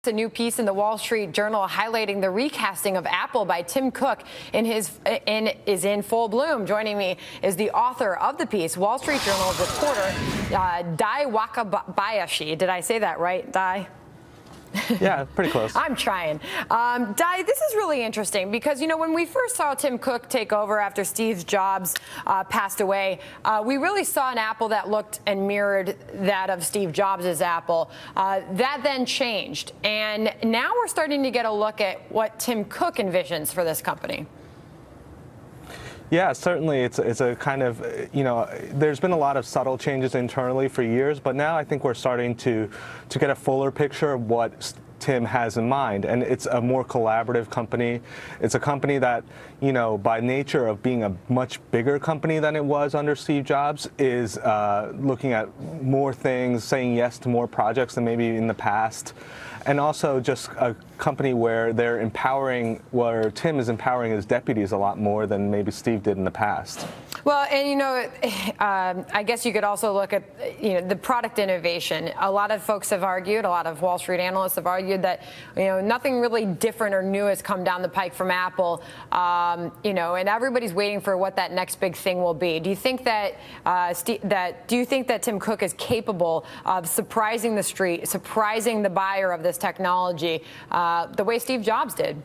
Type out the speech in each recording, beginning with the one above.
A new piece in the Wall Street Journal highlighting the recasting of Apple by Tim Cook is in full bloom. Joining me is the author of the piece, Wall Street Journal reporter Dai Wakabayashi. Did I say that right, Dai? Yeah, pretty close. I'm trying. Dai, this is really interesting because, you know, when we first saw Tim Cook take over after Steve Jobs passed away, we really saw an Apple that looked and mirrored that of Steve Jobs' Apple. That then changed, and now we're starting to get a look at what Tim Cook envisions for this company. Yeah, certainly it's a kind of, you know, there's been a lot of subtle changes internally for years, but now I think we're starting to get a fuller picture of what Tim has in mind, and it's a more collaborative company. It's a company that, you know, by nature of being a much bigger company than it was under Steve Jobs, is looking at more things, saying yes to more projects than maybe in the past, and also just a company where they're empowering, where Tim is empowering his deputies a lot more than maybe Steve did in the past. Well, and you know, I guess you could also look at, you know, the product innovation. A lot of folks have argued, a lot of Wall Street analysts have argued that, you know, nothing really different or new has come down the pike from Apple, you know, and everybody's waiting for what that next big thing will be. Do you think that Tim Cook is capable of surprising the street, surprising the buyer of this technology the way Steve Jobs did?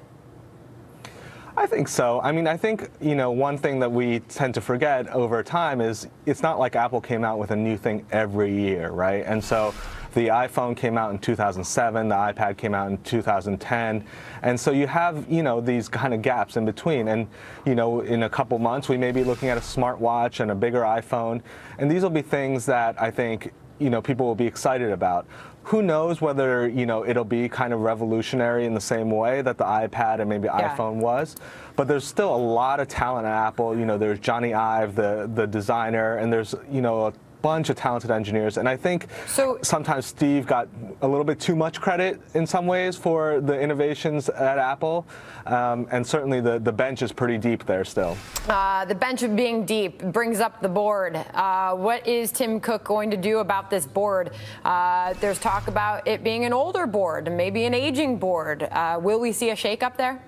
I think so. I mean, I think, you know, one thing that we tend to forget over time is it's not like Apple came out with a new thing every year, right? And so the iPhone came out in 2007, the iPad came out in 2010, and so you have, you know, these kind of gaps in between. And, you know, in a couple months, we may be looking at a smartwatch and a bigger iPhone, and these will be things that I think, you know, people will be excited about. Who knows whether, you know, it'll be kind of revolutionary in the same way that the iPad and maybe iPhone was, but there's still a lot of talent at Apple. You know, there's Johnny Ive, the designer, and there's, you know, a bunch of talented engineers, and I think sometimes Steve got a little bit too much credit in some ways for the innovations at Apple, and certainly the bench is pretty deep there still. The bench of being deep brings up the board. What is Tim Cook going to do about this board? There's talk about it being an older board, maybe an aging board. Will we see a shakeup there?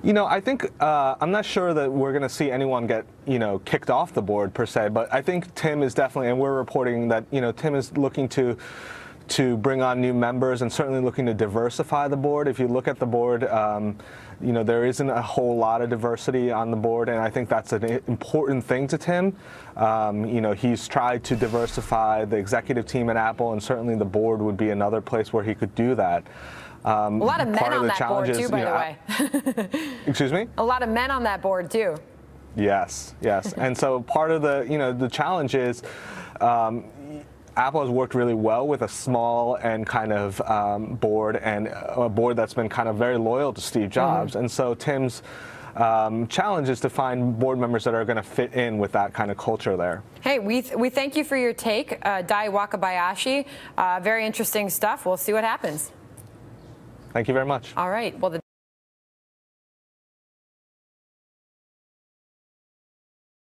You know, I think I'm not sure that we're going to see anyone get, you know, kicked off the board per se, but I think Tim is definitely, and we're reporting that, you know, Tim is looking to bring on new members and certainly looking to diversify the board. If you look at the board, you know, there isn't a whole lot of diversity on the board, and I think that's an important thing to Tim. You know, he's tried to diversify the executive team at Apple, and certainly the board would be another place where he could do that. A lot of men on that board too, by the way. Excuse me? A lot of men on that board too. Yes, yes. And so part of the, you know, the challenge is Apple has worked really well with a small and kind of board, and a board that's been kind of very loyal to Steve Jobs. And so Tim's challenge is to find board members that are going to fit in with that kind of culture there. Hey, we thank you for your take, Dai Wakabayashi. Very interesting stuff. We'll see what happens. Thank you very much. All right. Well,